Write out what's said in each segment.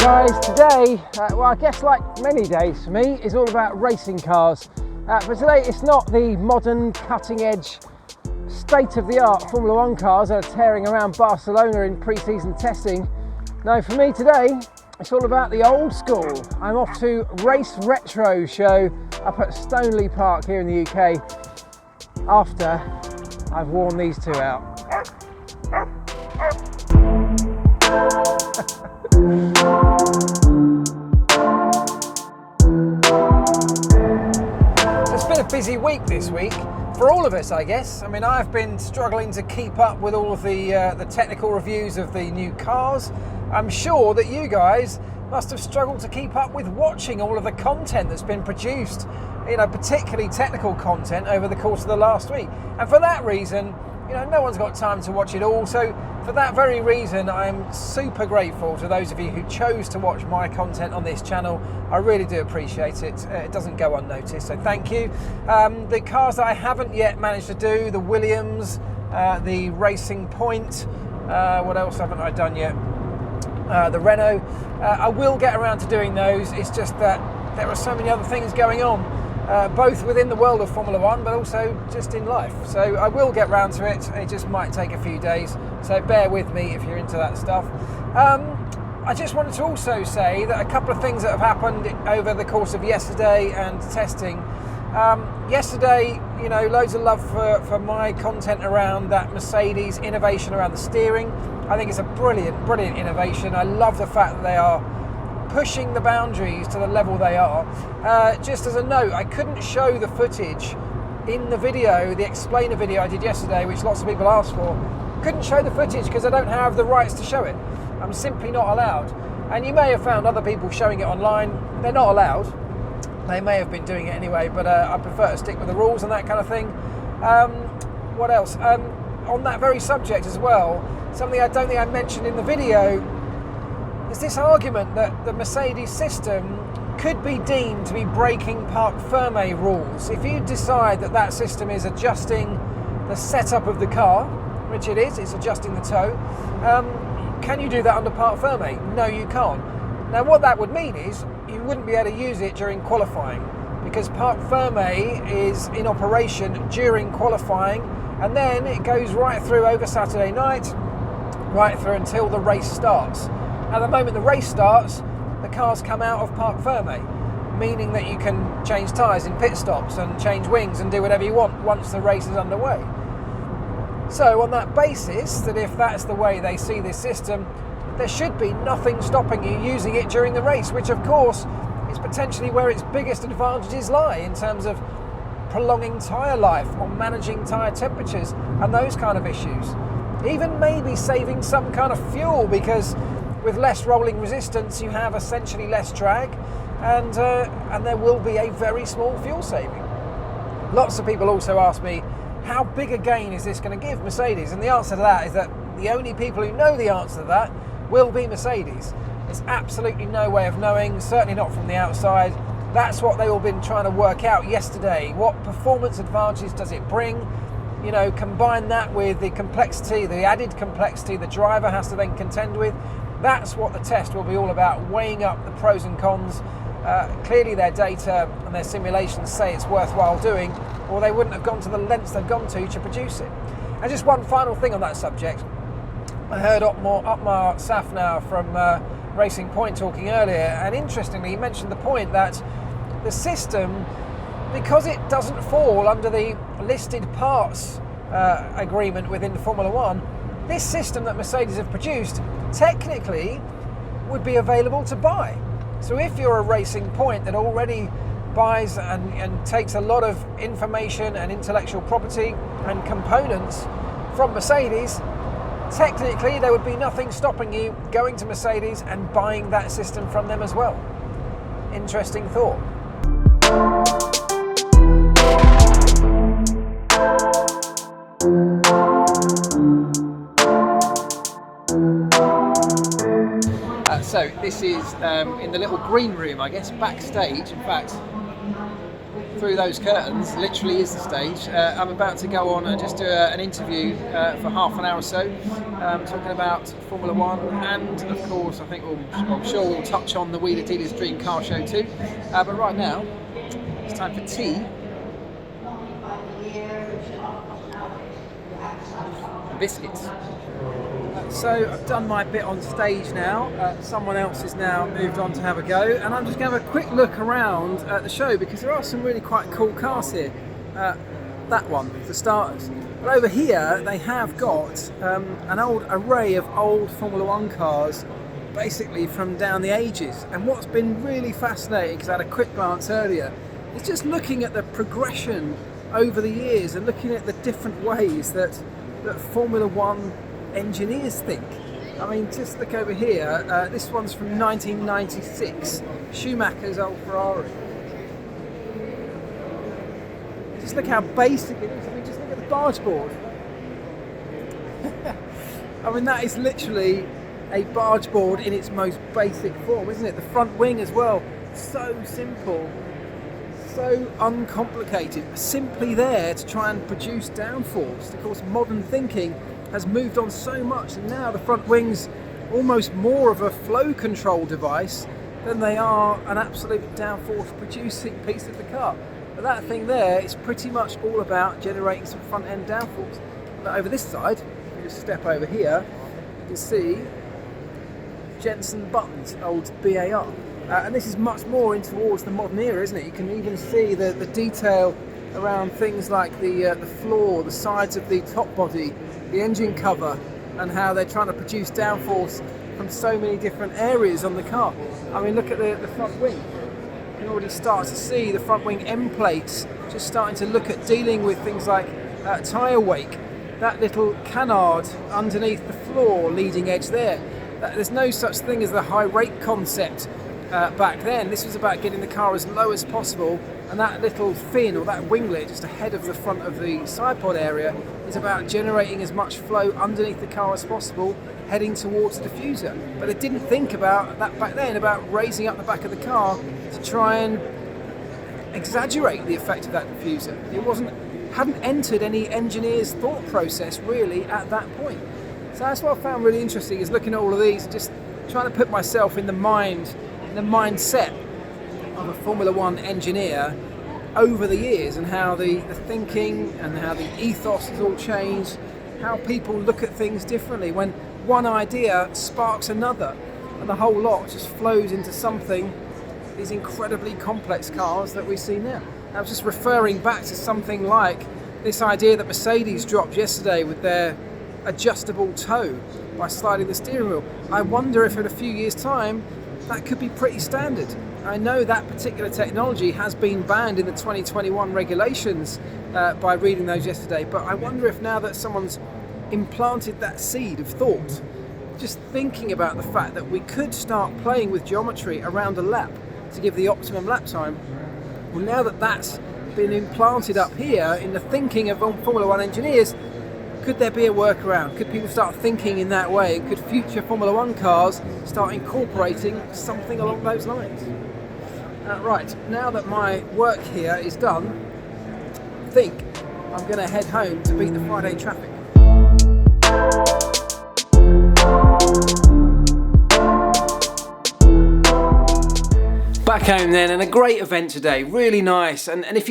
guys, today, well I guess like many days for me, is all about racing cars. But today it's not the modern, cutting-edge, state-of-the-art Formula 1 cars that are tearing around Barcelona in pre-season testing. No, for me today, it's all about the old school. I'm off to Race Retro show up at Stoneleigh Park here in the UK after I've worn these two out. It's been a busy week this week for all of us, I guess. I mean, I've been struggling to keep up with all of the technical reviews of the new cars. I'm sure that you guys must have struggled to keep up with watching all of the content that's been produced, you know, particularly technical content over the course of the last week. And for that reason, you know, no one's got time to watch it all. So for that very reason, I'm super grateful to those of you who chose to watch my content on this channel. I really do appreciate it. It doesn't go unnoticed, so thank you. The cars that I haven't yet managed to do, the Williams, the Racing Point, what else haven't I done yet? The Renault. I will get around to doing those. It's just that there are so many other things going on, both within the world of Formula 1 but also just in life. So I will get round to it. It just might take a few days, so bear with me if you're into that stuff. I just wanted to also say that a couple of things that have happened over the course of yesterday and testing. Yesterday, you know, loads of love for my content around that Mercedes innovation around the steering. I think it's a brilliant innovation. I love the fact that they are pushing the boundaries to the level they are. Just as a note, I couldn't show the footage in the video, the explainer video I did yesterday, which lots of people asked for. Couldn't show the footage because I don't have the rights to show it. I'm simply not allowed. And you may have found other people showing it online. They're not allowed. They may have been doing it anyway, but I prefer to stick with the rules and that kind of thing. What else? On that very subject as well, something I don't think I mentioned in the video, is this argument that the Mercedes system could be deemed to be breaking parc fermé rules. If you decide that that system is adjusting the setup of the car, which it is, it's adjusting the toe, can you do that under parc fermé? No, you can't. Now what that would mean is you wouldn't be able to use it during qualifying, because parc fermé is in operation during qualifying, and then it goes right through over Saturday night, right through until the race starts. At the moment the race starts, the cars come out of parc fermé, meaning that you can change tyres in pit stops and change wings and do whatever you want once the race is underway. So on that basis, that if that's the way they see this system, there should be nothing stopping you using it during the race, which of course is potentially where its biggest advantages lie in terms of prolonging tyre life or managing tyre temperatures and those kind of issues. Even maybe saving some kind of fuel, because with less rolling resistance you have essentially less drag, and there will be a very small fuel saving. Lots of people also ask me, how big a gain is this going to give Mercedes? And the answer to that is that the only people who know the answer to that will be Mercedes. There's absolutely no way of knowing, certainly not from the outside. That's what they've all been trying to work out yesterday. What performance advantages does it bring? You know, combine that with the complexity, the added complexity the driver has to then contend with. That's what the test will be all about, weighing up the pros and cons. Clearly their data and their simulations say it's worthwhile doing, or they wouldn't have gone to the lengths they've gone to produce it. And just one final thing on that subject. I heard Otmar Safnauer from Racing Point talking earlier, and interestingly he mentioned the point that the system, because it doesn't fall under the listed parts agreement within Formula 1, this system that Mercedes have produced technically would be available to buy. So if you're a Racing Point that already buys and takes a lot of information and intellectual property and components from Mercedes, technically there would be nothing stopping you going to Mercedes and buying that system from them as well. Interesting thought. So this is in the little green room, I guess, backstage. In fact, through those curtains literally is the stage. I'm about to go on and just do an interview for half an hour or so, talking about Formula One, and of course I'm sure we'll touch on the Wheeler Dealers Dream Car Show too. But right now, it's time for tea and biscuits. So I've done my bit on stage now, someone else has now moved on to have a go, and I'm just going to have a quick look around at the show because there are some really quite cool cars here. That one, for starters. But over here they have got an old array of old Formula One cars, basically from down the ages. And what's been really fascinating, because I had a quick glance earlier, is just looking at the progression over the years and looking at the different ways that Formula One engineers think. I mean, just look over here, this one's from 1996, Schumacher's old Ferrari. Just look how basic it is. I mean, just look at the barge board. I mean, that is literally a barge board in its most basic form, isn't it? The front wing as well, so simple, so uncomplicated, simply there to try and produce downforce. Of course, modern thinking has moved on so much, and now the front wing's almost more of a flow control device than they are an absolute downforce producing piece of the car. But that thing there is pretty much all about generating some front end downforce. But over this side, if you just step over here, you can see Jensen Button's old BAR. And this is much more in towards the modern era, isn't it? You can even see the detail around things like the floor, the sides of the top body, the engine cover, and how they're trying to produce downforce from so many different areas on the car. I mean, look at the front wing. You can already start to see the front wing end plates just starting to look at dealing with things like tyre wake, that little canard underneath the floor leading edge there. There's no such thing as the high rake concept back then. This was about getting the car as low as possible, and that little fin or that winglet just ahead of the front of the side pod area is about generating as much flow underneath the car as possible, heading towards the diffuser. But they didn't think about that back then, about raising up the back of the car to try and exaggerate the effect of that diffuser. It hadn't entered any engineer's thought process really at that point. So that's what I found really interesting, is looking at all of these and just trying to put myself in the mindset of a Formula One engineer over the years, and how the thinking and how the ethos has all changed, how people look at things differently when one idea sparks another and the whole lot just flows into something, these incredibly complex cars that we see now. I was just referring back to something like this idea that Mercedes dropped yesterday with their adjustable toe by sliding the steering wheel. I wonder if in a few years' time that could be pretty standard. I know that particular technology has been banned in the 2021 regulations by reading those yesterday, but I wonder if now that someone's implanted that seed of thought, just thinking about the fact that we could start playing with geometry around a lap to give the optimum lap time, well, now that that's been implanted up here in the thinking of Formula One engineers, could there be a workaround? Could people start thinking in that way? Could future Formula One cars start incorporating something along those lines? Right, now that my work here is done, I think I'm going to head home to beat the Friday traffic. Back home then, and a great event today, really nice. And if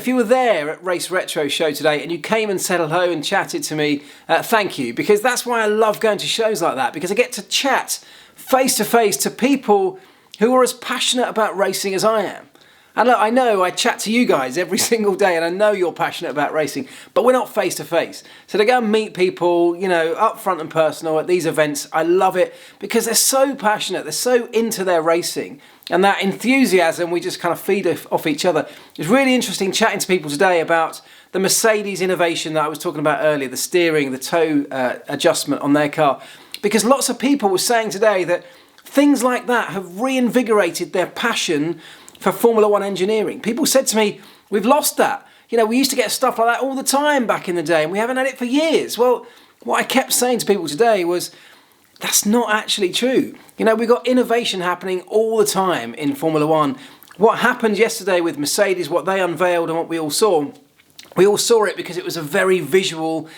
you were there at Race Retro Show today and you came and said hello and chatted to me, thank you, because that's why I love going to shows like that, because I get to chat face to face to people who are as passionate about racing as I am. And look, I know I chat to you guys every single day, and I know you're passionate about racing, but we're not face to face. So to go and meet people, you know, up front and personal at these events, I love it because they're so passionate, they're so into their racing, and that enthusiasm, we just kind of feed off each other. It's really interesting chatting to people today about the Mercedes innovation that I was talking about earlier, the steering, the toe adjustment on their car, because lots of people were saying today that things like that have reinvigorated their passion for Formula One engineering. People said to me, we've lost that. You know, we used to get stuff like that all the time back in the day, and we haven't had it for years. Well, what I kept saying to people today was, that's not actually true. You know, we've got innovation happening all the time in Formula One. what happened yesterday with Mercedes, what they unveiled and what we all saw it because it was a very visual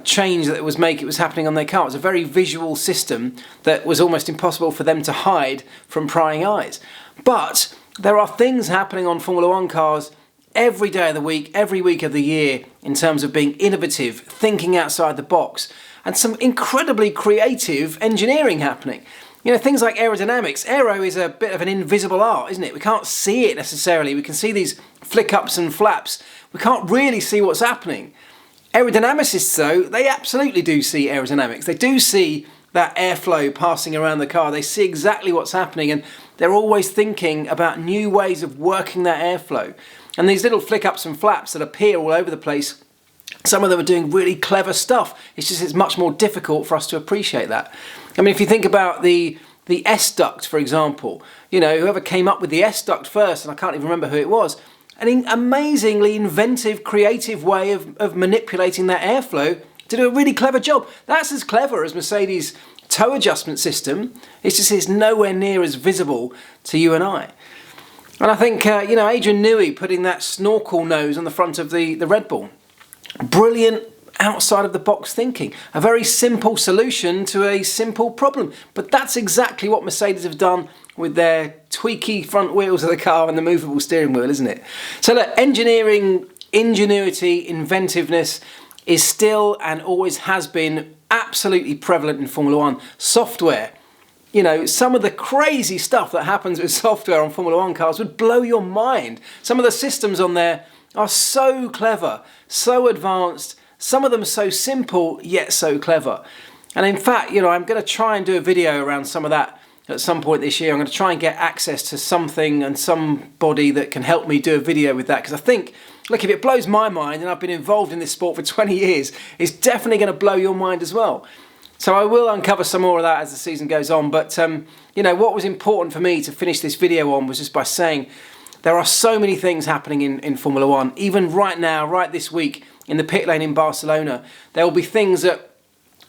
change that it was happening on their car. It was a very visual system that was almost impossible for them to hide from prying eyes. But there are things happening on Formula One cars every day of the week, every week of the year, in terms of being innovative, thinking outside the box, and some incredibly creative engineering happening. You know, things like aerodynamics. Aero is a bit of an invisible art, isn't it? We can't see it necessarily. We can see these flick-ups and flaps. We can't really see what's happening. Aerodynamicists, though, they absolutely do see aerodynamics. They do see that airflow passing around the car. They see exactly what's happening, and they're always thinking about new ways of working that airflow. And these little flick-ups and flaps that appear all over the place, some of them are doing really clever stuff. It's much more difficult for us to appreciate that. I mean, if you think about the S-duct, for example, you know, whoever came up with the S-duct first, and I can't even remember who it was, an amazingly inventive, creative way of manipulating that airflow to do a really clever job. That's as clever as Mercedes' toe adjustment system. It's just it's nowhere near as visible to you and I. And I think, you know, Adrian Newey putting that snorkel nose on the front of the Red Bull. Brilliant outside of the box thinking. A very simple solution to a simple problem. But that's exactly what Mercedes have done with their tweaky front wheels of the car and the movable steering wheel, isn't it? So look, engineering, ingenuity, inventiveness is still and always has been absolutely prevalent in Formula One. Software. You know, some of the crazy stuff that happens with software on Formula One cars would blow your mind. Some of the systems on there are so clever, so advanced, some of them so simple, yet so clever. And in fact, you know, I'm going to try and do a video around some of that at some point this year. I'm going to try and get access to something and somebody that can help me do a video with that, because I think, look, if it blows my mind, and I've been involved in this sport for 20 years, it's definitely going to blow your mind as well. So I will uncover some more of that as the season goes on. But, you know, what was important for me to finish this video on was just by saying there are so many things happening in Formula One. Even right now, right this week, in the pit lane in Barcelona, there will be things that,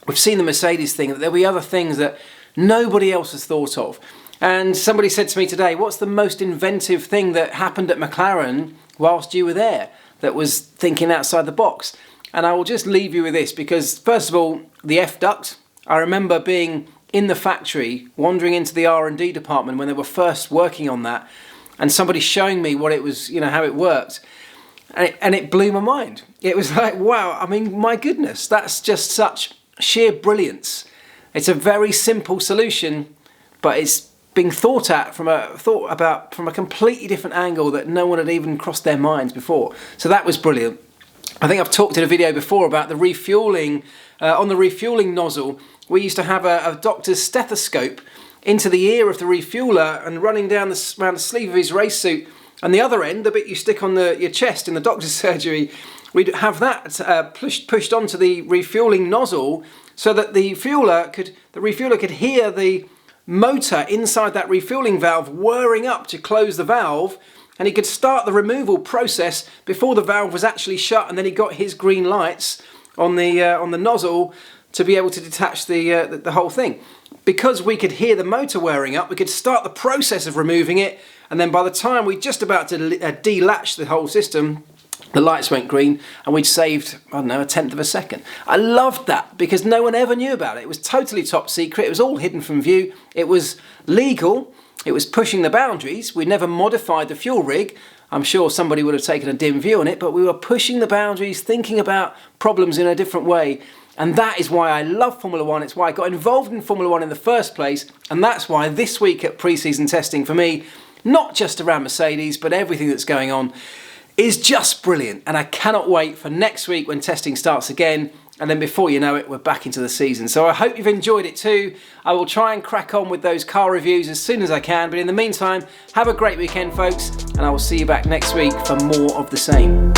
we've seen the Mercedes thing, that there'll be other things that nobody else has thought of. And somebody said to me today, what's the most inventive thing that happened at McLaren whilst you were there that was thinking outside the box? And I will just leave you with this, because first of all, the F-duct, I remember being in the factory, wandering into the R&D department when they were first working on that, and somebody showing me what it was, you know, how it worked. And it blew my mind. It was like, wow, I mean, my goodness, that's just such sheer brilliance. It's a very simple solution, but it's being thought about from a completely different angle that no one had even crossed their minds before. So that was brilliant. I think I've talked in a video before about the refueling. On the refueling nozzle, we used to have a doctor's stethoscope into the ear of the refueler and running down around the sleeve of his race suit. And the other end, the bit you stick on your chest in the doctor's surgery, we'd have that pushed onto the refueling nozzle so that the refueler could hear the motor inside that refueling valve whirring up to close the valve, and he could start the removal process before the valve was actually shut, and then he got his green lights on the nozzle to be able to detach the whole thing. Because we could hear the motor whirring up, we could start the process of removing it, and then by the time we're just about to delatch the whole system, the lights went green and we'd saved, I don't know, 1/10 of a second. I loved that because no one ever knew about it. It was totally top secret. It was all hidden from view. It was legal. It was pushing the boundaries. We never modified the fuel rig. I'm sure somebody would have taken a dim view on it, but we were pushing the boundaries, thinking about problems in a different way. And that is why I love Formula One. It's why I got involved in Formula One in the first place. And that's why this week at pre-season testing for me, not just around Mercedes, but everything that's going on, is just brilliant. And I cannot wait for next week when testing starts again. And then before you know it, we're back into the season. So I hope you've enjoyed it too. I will try and crack on with those car reviews as soon as I can. But in the meantime, have a great weekend, folks. And I will see you back next week for more of the same.